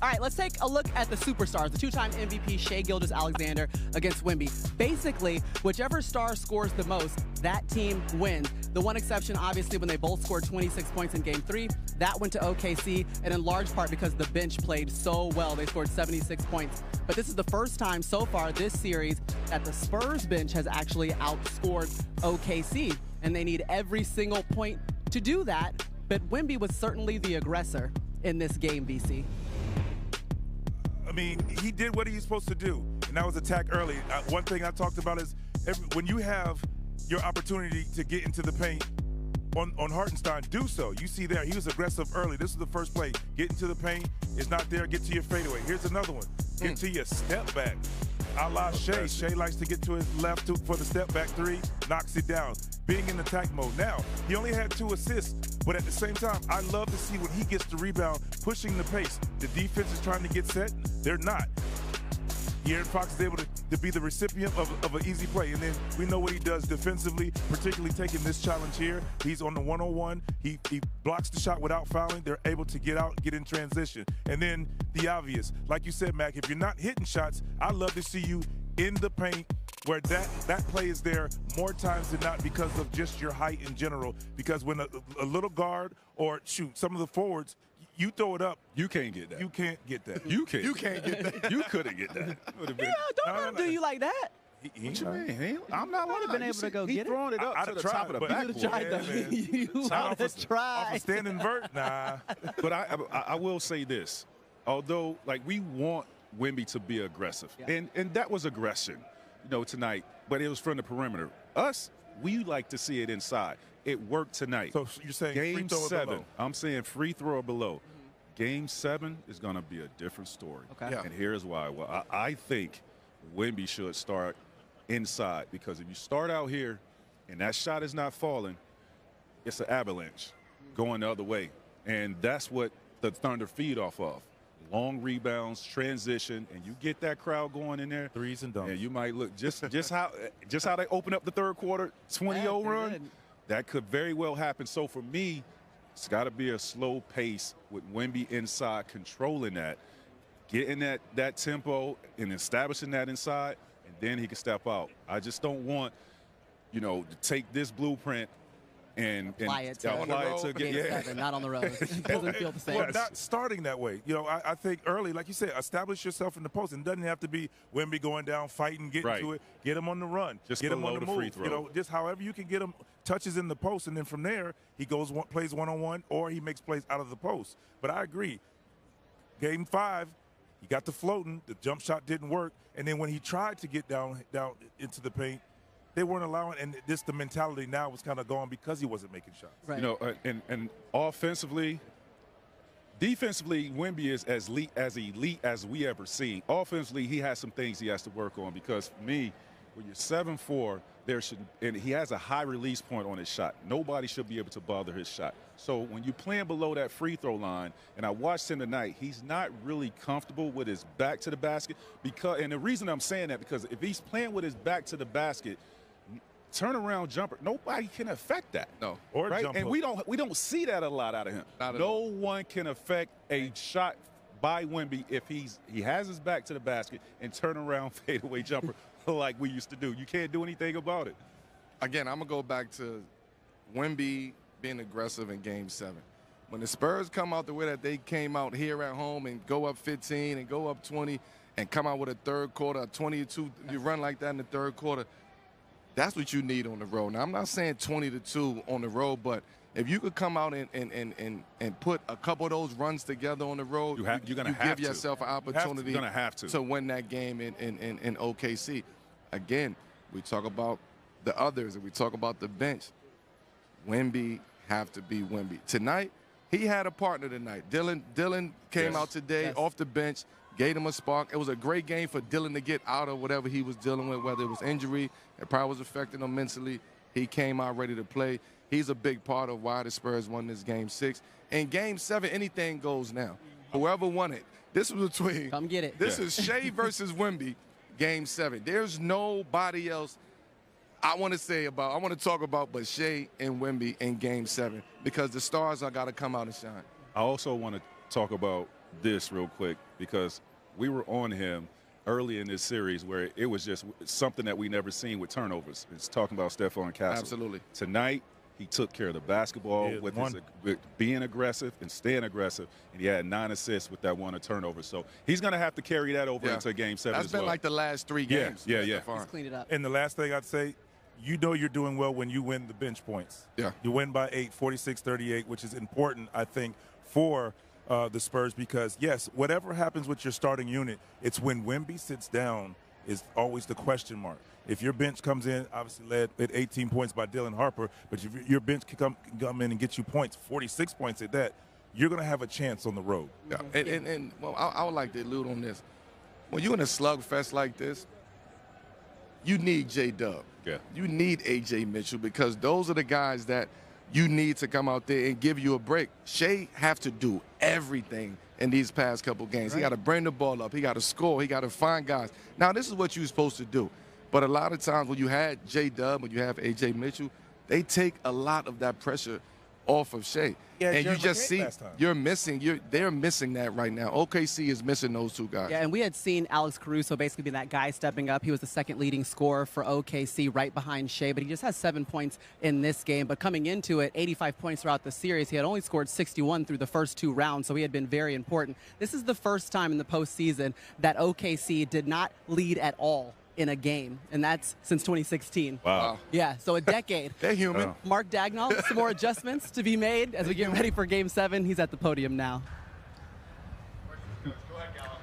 All right, let's take a look at the superstars, the two-time MVP Shai Gilgeous-Alexander against Wemby. Basically, whichever star scores the most, that team wins. The one exception, obviously, when they both scored 26 points in Game 3, that went to OKC, and in large part because the bench played so well. They scored 76 points. But this is the first time so far this series that the Spurs bench has actually outscored OKC, and they need every single point to do that. But Wemby was certainly the aggressor in this game, VC. I mean, he did what he was supposed to do, and that was attack early. One thing I talked about is when you have your opportunity to get into the paint on Hartenstein, do so. You see there, he was aggressive early. This is the first play. Get into the paint. It's not there. Get to your fadeaway. Here's another one. Get to your step back. A la Shai. Shai likes to get to his left for the step back three, knocks it down. Being in attack mode. Now, he only had 2 assists, but at the same time, I love to see when he gets the rebound, pushing the pace. The defense is trying to get set. They're not. De'Aaron Fox is able to be the recipient of an easy play. And then we know what he does defensively, particularly taking this challenge here. He's on the 1-on-1. He blocks the shot without fouling. They're able to get out, get in transition. And then the obvious. Like you said, Mac, if you're not hitting shots, I love to see you in the paint where that play is there more times than not because of just your height in general. Because when a little guard or, shoot, some of the forwards, you throw it up. You can't get that. You can't get that. You can't get that. You couldn't get that. Yeah, don't let him do you like that. What you mean? I'm not I'd have been able to go get it. He's throwing it up to the top of the backboard. You would have tried. Off a standing vert? Nah. But I will say this. Although, like, we want Wemby to be aggressive. Yeah. And that was aggression, tonight. But it was from the perimeter. Us, we like to see it inside. It worked tonight. So you're saying Game free throw 7, below? I'm saying free throw or below. Game 7 is going to be a different story. Okay. Yeah. And here's why. Well, I think Wemby should start inside, because if you start out here and that shot is not falling, it's an avalanche going the other way. And that's what the Thunder feed off of. Long rebounds, transition, and you get that crowd going in there. Threes and dunks. And you might look just how they open up the third quarter, 20-0 run. Good. That could very well happen. So for me, it's got to be a slow pace with Wemby inside, controlling that, getting that tempo and establishing that inside, and then he can step out. I just don't want, to take this blueprint and apply it to Game 7, not on the road. It doesn't feel the same. Well, not starting that way. I think early, like you said, establish yourself in the post. And it doesn't have to be Wemby going down, fighting, getting to it. Get him on the run. Just get him on the the move. free throw. Just however you can get him touches in the post, and then from there he plays one-on-one, or he makes plays out of the post. But I agree. Game 5, he got the floating. The jump shot didn't work, and then when he tried to get down into the paint, they weren't allowing, and the mentality now was kind of gone because he wasn't making shots. Right. And offensively, defensively, Wemby is as elite as we ever seen. Offensively, he has some things he has to work on, because for me, when you're 7'4", and he has a high release point on his shot. Nobody should be able to bother his shot. So when you're playing below that free throw line, and I watched him tonight, he's not really comfortable with his back to the basket. And the reason I'm saying that, because if he's playing with his back to the basket, turnaround jumper, nobody can affect that. No. Or right? jump And hook. we don't see that a lot out of him. Not at no all. one can affect a shot by Wemby if he has his back to the basket and turn around fadeaway jumper like we used to do. You can't do anything about it. Again, I'm going to go back to Wemby being aggressive in Game 7. When the Spurs come out the way that they came out here at home and go up 15 and go up 20 and come out with a third quarter, a 22, you run like that in the third quarter, that's what you need on the road. Now, I'm not saying 20-2 on the road, but if you could come out and put a couple of those runs together on the road, you're going to give yourself an opportunity to win that game in OKC. Again, we talk about the others and we talk about the bench. Wemby have to be Wemby. Tonight, he had a partner tonight. Dylan came out today off the bench, gave him a spark. It was a great game for Dylan to get out of whatever he was dealing with, whether it was injury, it probably was affecting him mentally. He came out ready to play. He's a big part of why the Spurs won this Game 6. In Game 7, anything goes now. Whoever won it. This was between. Come get it. This is Shai versus Wemby, Game 7. There's nobody else I want to talk about but Shai and Wemby in Game 7, because the stars are got to come out and shine. I also want to talk about this real quick because we were on him early in this series where it was just something that we never seen with turnovers. It's talking about Stephon Castle. Absolutely. Tonight, he took care of the basketball with being aggressive and staying aggressive, and he had 9 assists with that 1 turnover. So he's going to have to carry that over into Game 7 That's as well. been like the last 3 games. Yeah. He's cleaned it up. And the last thing I'd say, you know you're doing well when you win the bench points. Yeah. You win by 8, 46-38, which is important, I think, for the Spurs because, yes, whatever happens with your starting unit, it's when Wemby sits down is always the question mark. If your bench comes in, obviously led at 18 points by Dylan Harper, but if your bench can come in and get you points, 46 points at that, you're going to have a chance on the road. Yeah. And well, I would like to allude on this. When you're in a slugfest like this, you need J-Dub. Yeah. You need A.J. Mitchell because those are the guys that you need to come out there and give you a break. Shea have to do everything in these past couple games. Right. He got to bring the ball up. He got to score. He got to find guys. Now, this is what you're supposed to do. But a lot of times when you had J-Dub, when you have A.J. Mitchell, they take a lot of that pressure off of Shea. Yeah, and Jeremy you just see they're missing that right now. OKC is missing those 2 guys. Yeah, and we had seen Alex Caruso basically be that guy stepping up. He was the second leading scorer for OKC right behind Shea, but he just has 7 points in this game. But coming into it, 85 points throughout the series. He had only scored 61 through the first 2 rounds, so he had been very important. This is the first time in the postseason that OKC did not lead at all in a game, and that's since 2016. Wow. Yeah, so a decade. They're human. Oh. Mark Dagnall, some more adjustments to be made as we get ready for Game 7. He's at the podium now.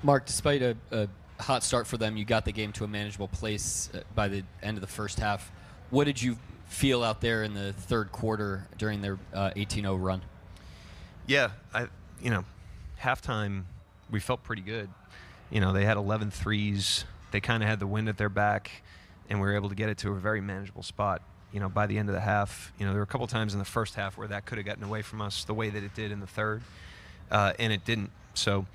Mark, despite a hot start for them, you got the game to a manageable place by the end of the first half. What did you feel out there in the third quarter during their 18-0 run? Yeah, halftime, we felt pretty good. They had 11 threes. They kind of had the wind at their back, and we were able to get it to a very manageable spot. By the end of the half, there were a couple times in the first half where that could have gotten away from us the way that it did in the third, and it didn't. So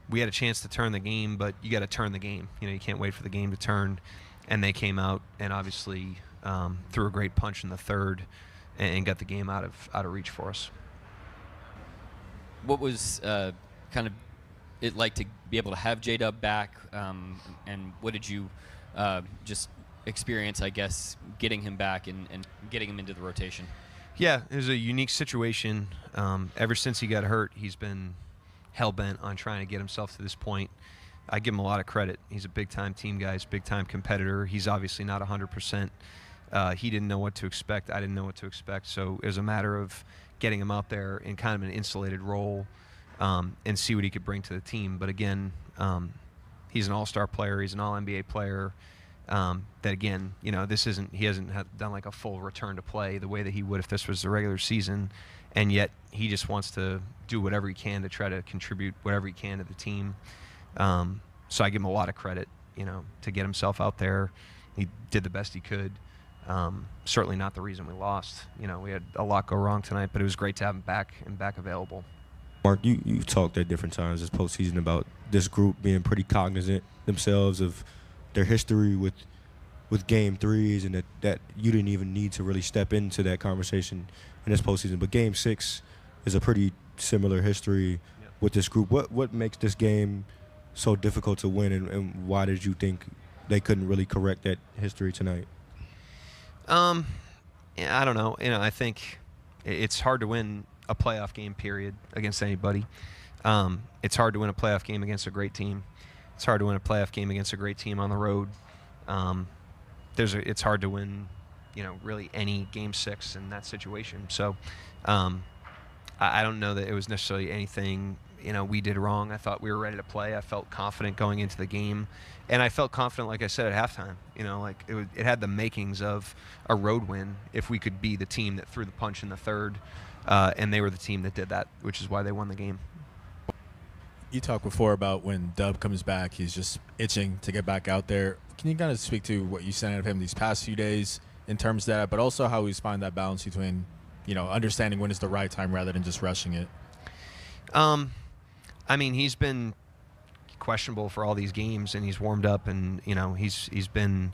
we had a chance to turn the game, but you got to turn the game. You can't wait for the game to turn, and they came out and obviously threw a great punch in the third and got the game out of reach for us. What was kind of it like to be able to have J-Dub back, and what did you just experience, I guess, getting him back and getting him into the rotation? Yeah, it was a unique situation. Ever since he got hurt, he's been hell-bent on trying to get himself to this point. I give him a lot of credit. He's a big-time team guy. He's a big-time competitor. He's obviously not 100%. He didn't know what to expect. I didn't know what to expect. So it was a matter of getting him out there in kind of an insulated role and see what he could bring to the team. But again, he's an all-star player. He's an all-NBA player. That again, he hasn't done like a full return to play the way that he would if this was the regular season, and yet he just wants to do whatever he can to try to contribute whatever he can to the team. So I give him a lot of credit, to get himself out there. He did the best he could. Certainly not the reason we lost. We had a lot go wrong tonight, but it was great to have him back and back available. Mark, you've talked at different times this postseason about this group being pretty cognizant themselves of their history with Game 3s, and that you didn't even need to really step into that conversation in this postseason. But Game 6 is a pretty similar history with this group. What makes this game so difficult to win, and why did you think they couldn't really correct that history tonight? I don't know. I think it's hard to win a playoff game, period, against anybody. It's hard to win a playoff game against a great team. It's hard to win a playoff game against a great team on the road. It's hard to win, really any Game 6 in that situation. So I don't know that it was necessarily anything, we did wrong. I thought we were ready to play. I felt confident going into the game. And I felt confident, like I said, at halftime. It had the makings of a road win if we could be the team that threw the punch in the third. And they were the team that did that, which is why they won the game. You talked before about when Dub comes back, he's just itching to get back out there. Can you kind of speak to what you've seen out of him these past few days in terms of that, but also how he's finding that balance between, understanding when is the right time rather than just rushing it? He's been questionable for all these games, and he's warmed up, and he's been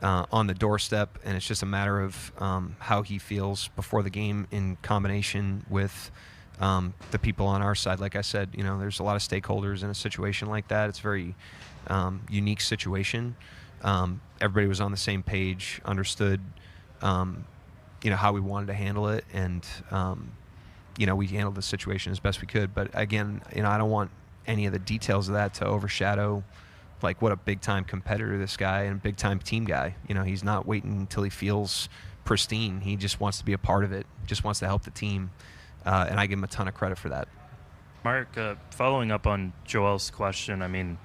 on the doorstep, and it's just a matter of how he feels before the game in combination with the people on our side. Like I said, there's a lot of stakeholders in a situation like that. It's a very unique situation. Everybody was on the same page, understood, how we wanted to handle it, and we handled the situation as best we could. But again, I don't want any of the details of that to overshadow like what a big time competitor this guy and a big time team guy. He's not waiting until he feels pristine. He just wants to be a part of it, just wants to help the team, and I give him a ton of credit for that. Mark, following up on Joel's question, I mean,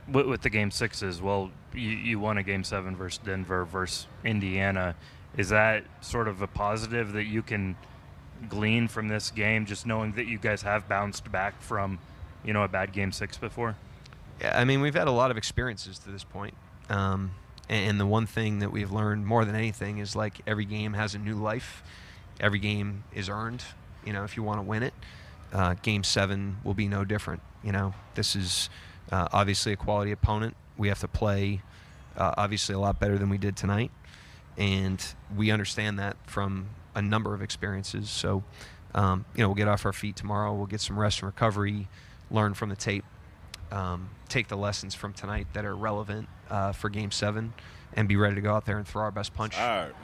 with the Game 6s, well, you won a Game 7 versus Denver versus Indiana. Is that sort of a positive that you can glean from this game, just knowing that you guys have bounced back from, a bad Game 6 before? Yeah, I mean, we've had a lot of experiences to this point. And the one thing that we've learned more than anything is, like, every game has a new life. Every game is earned, if you want to win it. Game 7 will be no different. This is obviously a quality opponent. We have to play obviously a lot better than we did tonight. And we understand that from a number of experiences. So, we'll get off our feet tomorrow. We'll get some rest and recovery, learn from the tape, take the lessons from tonight that are relevant for Game 7, and be ready to go out there and throw our best punch. All right.